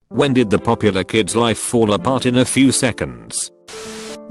When did the popular kid's life fall apart in a few seconds?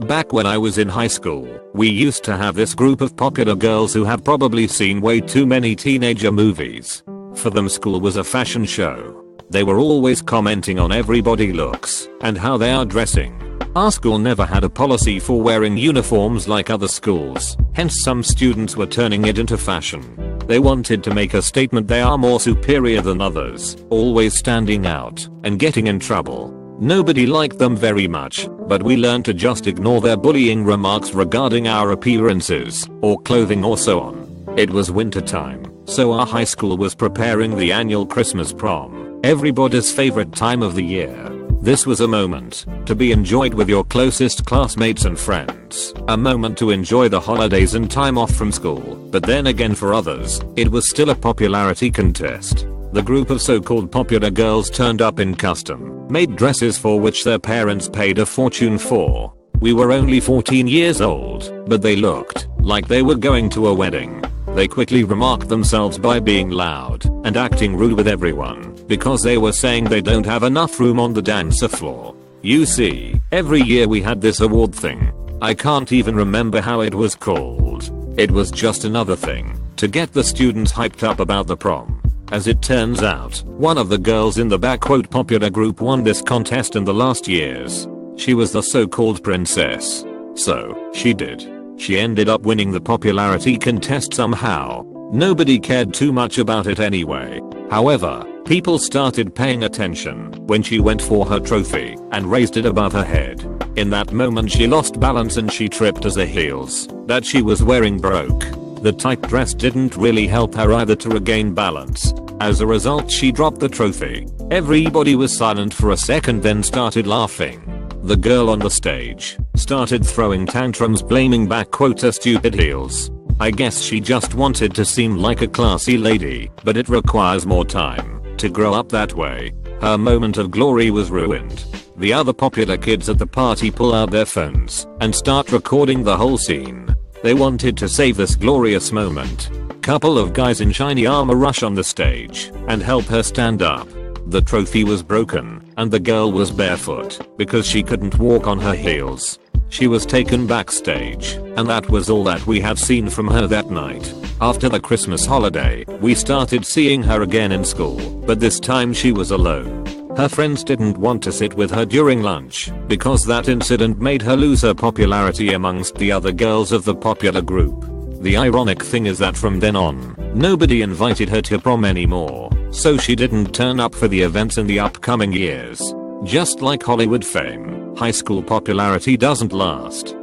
Back when I was in high school, we used to have this group of popular girls who have probably seen way too many teenager movies. For them, school was a fashion show. They were always commenting on everybody's looks and how they are dressing. Our school never had a policy for wearing uniforms like other schools, hence some students were turning it into fashion. They wanted to make a statement they are more superior than others, always standing out and getting in trouble. Nobody liked them very much, but we learned to just ignore their bullying remarks regarding our appearances or clothing or so on. It was winter time, so our high school was preparing the annual Christmas prom, everybody's favorite time of the year. This was a moment to be enjoyed with your closest classmates and friends, a moment to enjoy the holidays and time off from school, but then again for others, it was still a popularity contest. The group of so-called popular girls turned up in custom-made dresses for which their parents paid a fortune for. We were only 14 years old, but they looked like they were going to a wedding. They quickly remarked themselves by being loud and acting rude with everyone because they were saying they don't have enough room on the dancer floor. You see, every year we had this award thing. I can't even remember how it was called. It was just another thing to get the students hyped up about the prom. As it turns out, one of the girls in the popular group won this contest in the last years. She was the so-called princess. So, she did. She ended up winning the popularity contest somehow. Nobody cared too much about it anyway. However, people started paying attention when she went for her trophy and raised it above her head. In that moment she lost balance and she tripped as the heels that she was wearing broke. The tight dress didn't really help her either to regain balance. As a result, she dropped the trophy. Everybody was silent for a second, then started laughing. The girl on the stage started throwing tantrums, blaming her stupid heels. I guess she just wanted to seem like a classy lady, but it requires more time to grow up that way. Her moment of glory was ruined. The other popular kids at the party pull out their phones and start recording the whole scene. They wanted to save this glorious moment. Couple of guys in shiny armor rush on the stage and help her stand up. The trophy was broken and the girl was barefoot because she couldn't walk on her heels. She was taken backstage, and that was all that we had seen from her that night. After the Christmas holiday, we started seeing her again in school, but this time she was alone. Her friends didn't want to sit with her during lunch because that incident made her lose her popularity amongst the other girls of the popular group. The ironic thing is that from then on, nobody invited her to prom anymore, so she didn't turn up for the events in the upcoming years. Just like Hollywood fame, high school popularity doesn't last.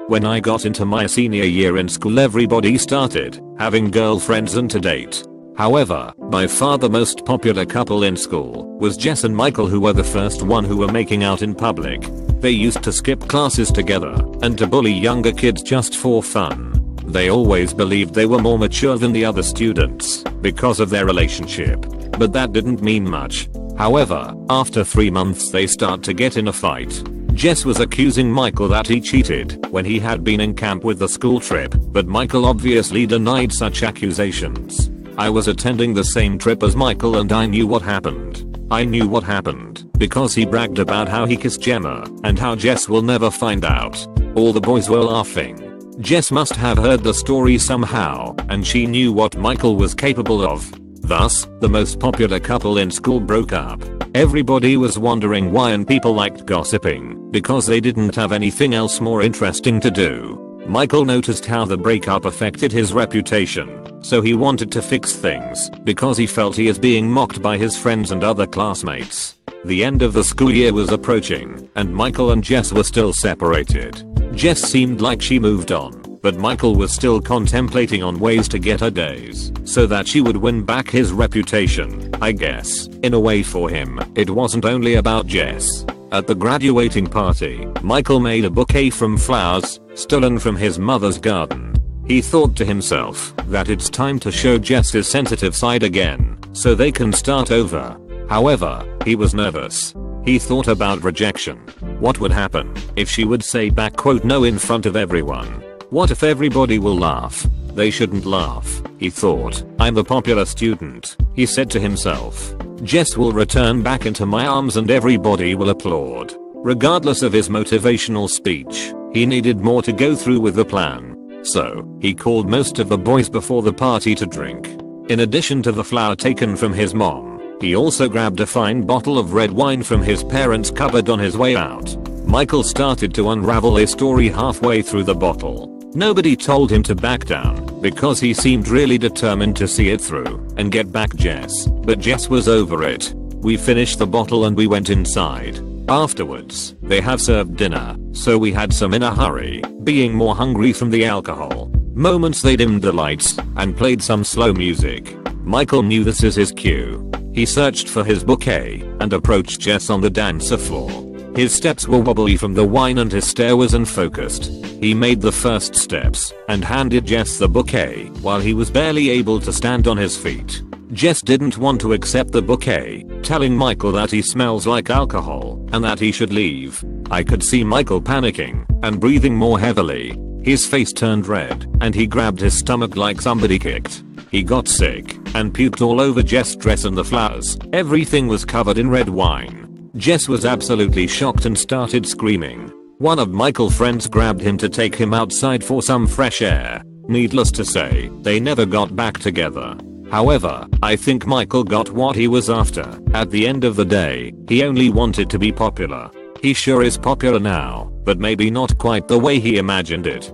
When I got into my senior year in school, everybody started having girlfriends and to date. However, by far the most popular couple in school was Jess and Michael, who were the first one who were making out in public. They used to skip classes together and to bully younger kids just for fun. They always believed they were more mature than the other students because of their relationship, but that didn't mean much. However, after 3 months they start to get in a fight. Jess was accusing Michael that he cheated when he had been in camp with the school trip, but Michael obviously denied such accusations. I was attending the same trip as Michael and I knew what happened. I knew what happened because he bragged about how he kissed Gemma and how Jess will never find out. All the boys were laughing. Jess must have heard the story somehow, and she knew what Michael was capable of. Thus, the most popular couple in school broke up. Everybody was wondering why, and people liked gossiping because they didn't have anything else more interesting to do. Michael noticed how the breakup affected his reputation, so he wanted to fix things because he felt he is being mocked by his friends and other classmates. The end of the school year was approaching, and Michael and Jess were still separated. Jess seemed like she moved on, but Michael was still contemplating on ways to get her days so that she would win back his reputation. I guess, in a way for him, it wasn't only about Jess. At the graduating party, Michael made a bouquet from flowers stolen from his mother's garden. He thought to himself that it's time to show Jess his sensitive side again so they can start over. However, he was nervous. He thought about rejection. What would happen if she would say back no in front of everyone? What if everybody will laugh? They shouldn't laugh, he thought. I'm the popular student, he said to himself. Jess will return back into my arms and everybody will applaud. Regardless of his motivational speech, he needed more to go through with the plan. So, he called most of the boys before the party to drink. In addition to the flour taken from his mom, he also grabbed a fine bottle of red wine from his parents' cupboard on his way out. Michael started to unravel his story halfway through the bottle. Nobody told him to back down, because he seemed really determined to see it through and get back Jess, but Jess was over it. We finished the bottle and we went inside. Afterwards, they have served dinner, so we had some in a hurry, being more hungry from the alcohol. Moments they dimmed the lights and played some slow music. Michael knew this is his cue. He searched for his bouquet and approached Jess on the dancer floor. His steps were wobbly from the wine and his stare was unfocused. He made the first steps and handed Jess the bouquet while he was barely able to stand on his feet. Jess didn't want to accept the bouquet, telling Michael that he smells like alcohol and that he should leave. I could see Michael panicking and breathing more heavily. His face turned red and he grabbed his stomach like somebody kicked. He got sick and puked all over Jess' dress and the flowers. Everything was covered in red wine. Jess was absolutely shocked and started screaming. One of Michael's friends grabbed him to take him outside for some fresh air. Needless to say, they never got back together. However, I think Michael got what he was after. At the end of the day, he only wanted to be popular. He sure is popular now, but maybe not quite the way he imagined it.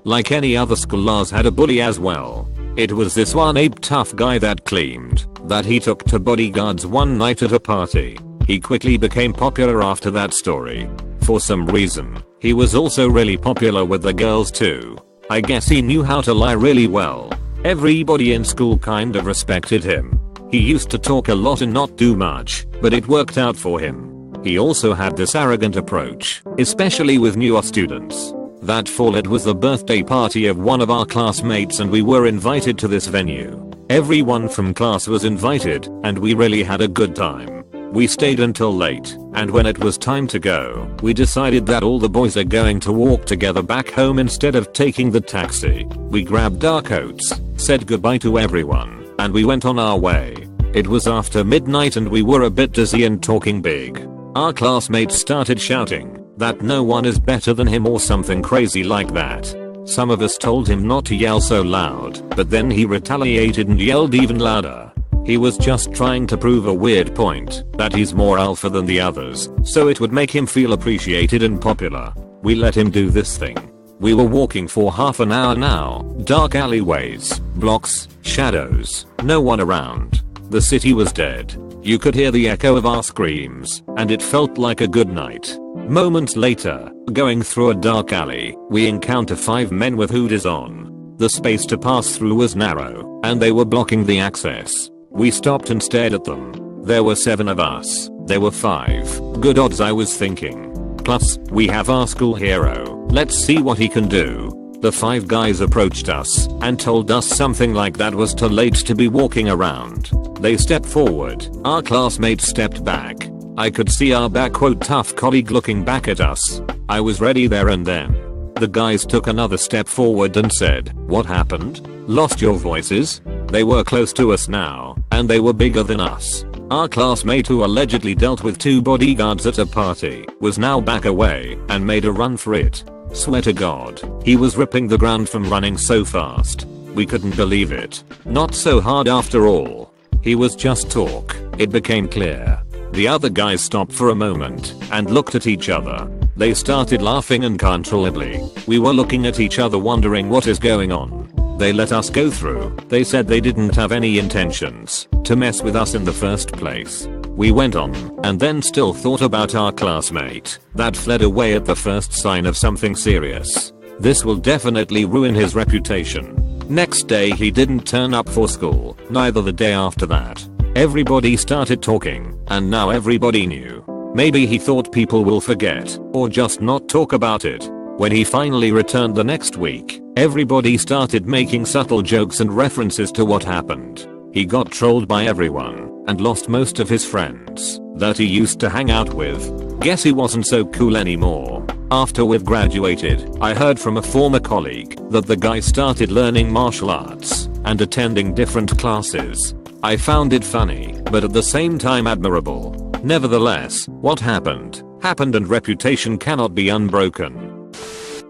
Like any other school, Lars had a bully as well. It was this one ape tough guy that claimed that he took to bodyguards one night at a party. He quickly became popular after that story. For some reason, he was also really popular with the girls too. I guess he knew how to lie really well. Everybody in school kind of respected him. He used to talk a lot and not do much, but it worked out for him. He also had this arrogant approach, especially with newer students. That fall it was the birthday party of one of our classmates and we were invited to this venue. Everyone from class was invited and we really had a good time. We stayed until late, and when it was time to go, we decided that all the boys are going to walk together back home instead of taking the taxi. We grabbed our coats, said goodbye to everyone, and we went on our way. It was after midnight and we were a bit dizzy and talking big. Our classmates started shouting that no one is better than him or something crazy like that. Some of us told him not to yell so loud, but then he retaliated and yelled even louder. He was just trying to prove a weird point, that he's more alpha than the others, so it would make him feel appreciated and popular. We let him do this thing. We were walking for half an hour now, dark alleyways, blocks, shadows, no one around. The city was dead. You could hear the echo of our screams, and it felt like a good night. Moments later, going through a dark alley, we encounter 5 men with hoodies on. The space to pass through was narrow, and they were blocking the access. We stopped and stared at them. There were 7 of us. There were 5. Good odds, I was thinking. Plus, we have our school hero. Let's see what he can do. The 5 guys approached us and told us something like that was too late to be walking around. They stepped forward. Our classmates stepped back. I could see our tough colleague looking back at us. I was ready there and then. The guys took another step forward and said, "What happened? Lost your voices?" They were close to us now, and they were bigger than us. Our classmate who allegedly dealt with 2 bodyguards at a party was now back away and made a run for it. Swear to God, he was ripping the ground from running so fast. We couldn't believe it. Not so hard after all. He was just talk. It became clear. The other guys stopped for a moment and looked at each other. They started laughing uncontrollably. We were looking at each other wondering what is going on. They let us go through. They said they didn't have any intentions to mess with us in the first place. We went on and then still thought about our classmate that fled away at the first sign of something serious. This will definitely ruin his reputation. Next day he didn't turn up for school, neither the day after that. Everybody started talking, and now everybody knew. Maybe he thought people will forget, or just not talk about it. When he finally returned the next week, everybody started making subtle jokes and references to what happened. He got trolled by everyone, and lost most of his friends that he used to hang out with. Guess he wasn't so cool anymore. After we've graduated, I heard from a former colleague that the guy started learning martial arts and attending different classes. I found it funny, but at the same time admirable. Nevertheless, what happened, happened and reputation cannot be unbroken.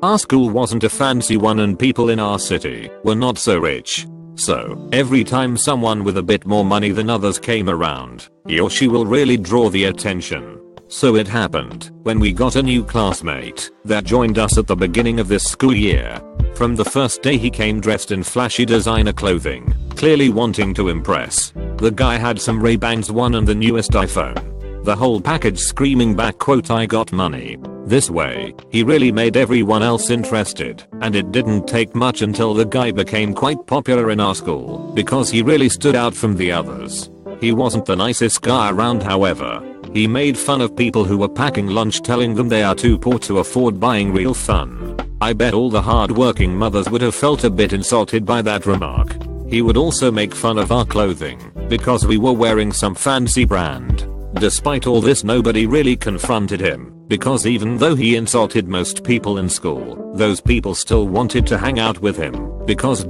Our school wasn't a fancy one and people in our city were not so rich. So, every time someone with a bit more money than others came around, he or she will really draw the attention. So it happened when we got a new classmate that joined us at the beginning of this school year. From the first day he came dressed in flashy designer clothing, clearly wanting to impress. The guy had some Ray-Bans one and the newest iPhone. The whole package screaming back quote I got money. This way, he really made everyone else interested, and it didn't take much until the guy became quite popular in our school because he really stood out from the others. He wasn't the nicest guy around, however. He made fun of people who were packing lunch, telling them they are too poor to afford buying real fun. I bet all the hard-working mothers would have felt a bit insulted by that remark. He would also make fun of our clothing because we were wearing some fancy brand. Despite all this, nobody really confronted him because even though he insulted most people in school, those people still wanted to hang out with him because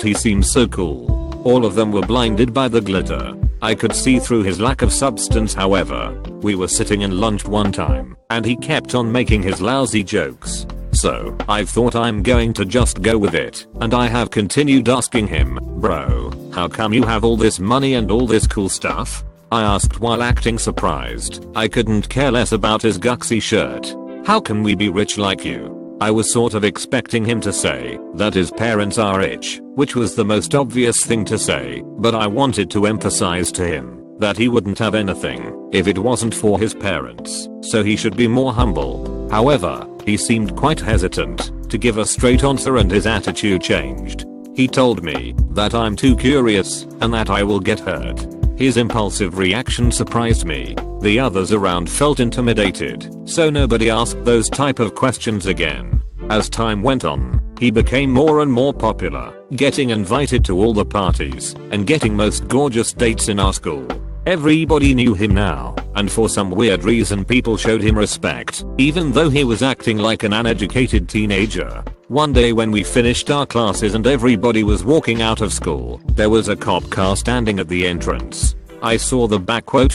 he seemed so cool. All of them were blinded by the glitter. I could see through his lack of substance, however. We were sitting in lunch one time, and he kept on making his lousy jokes. So, I thought I'm going to just go with it, and I have continued asking him, "Bro, how come you have all this money and all this cool stuff?" I asked while acting surprised. I couldn't care less about his guxy shirt. "How can we be rich like you?" I was sort of expecting him to say that his parents are rich, which was the most obvious thing to say, but I wanted to emphasize to him that he wouldn't have anything if it wasn't for his parents, so he should be more humble. However, he seemed quite hesitant to give a straight answer and his attitude changed. He told me that I'm too curious and that I will get hurt. His impulsive reaction surprised me. The others around felt intimidated, so nobody asked those type of questions again. As time went on, he became more and more popular, getting invited to all the parties and getting most gorgeous dates in our school. Everybody knew him now, and for some weird reason people showed him respect, even though he was acting like an uneducated teenager. One day when we finished our classes and everybody was walking out of school, there was a cop car standing at the entrance. I saw the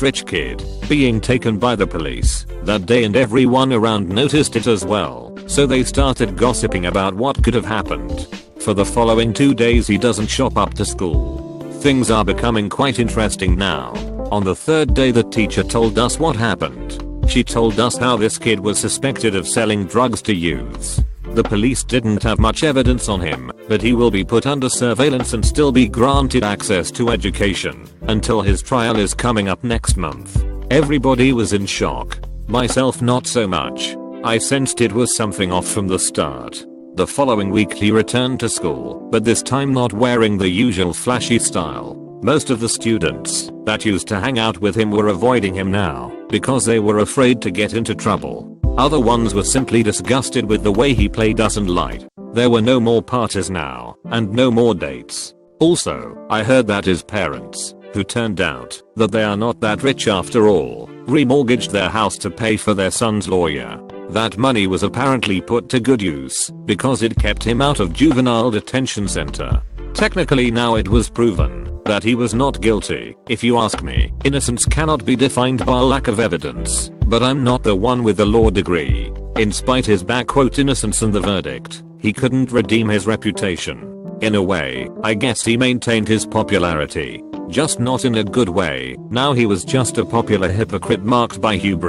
rich kid being taken by the police that day, and everyone around noticed it as well, so they started gossiping about what could have happened. For the following 2 days he doesn't shop up to school. Things are becoming quite interesting now. On the third day the teacher told us what happened. She told us how this kid was suspected of selling drugs to youths. The police didn't have much evidence on him, but he will be put under surveillance and still be granted access to education until his trial is coming up next month. Everybody was in shock. Myself not so much. I sensed it was something off from the start. The following week he returned to school, but this time not wearing the usual flashy style. Most of the students that used to hang out with him were avoiding him now because they were afraid to get into trouble. Other ones were simply disgusted with the way he played us and lied. There were no more parties now, and no more dates. Also, I heard that his parents, who turned out that they are not that rich after all, remortgaged their house to pay for their son's lawyer. That money was apparently put to good use because it kept him out of juvenile detention center. Technically now it was proven that he was not guilty. If you ask me, innocence cannot be defined by lack of evidence, but I'm not the one with the law degree. In spite his innocence and the verdict, he couldn't redeem his reputation. In a way, I guess he maintained his popularity, just not in a good way. Now he was just a popular hypocrite marked by hubris.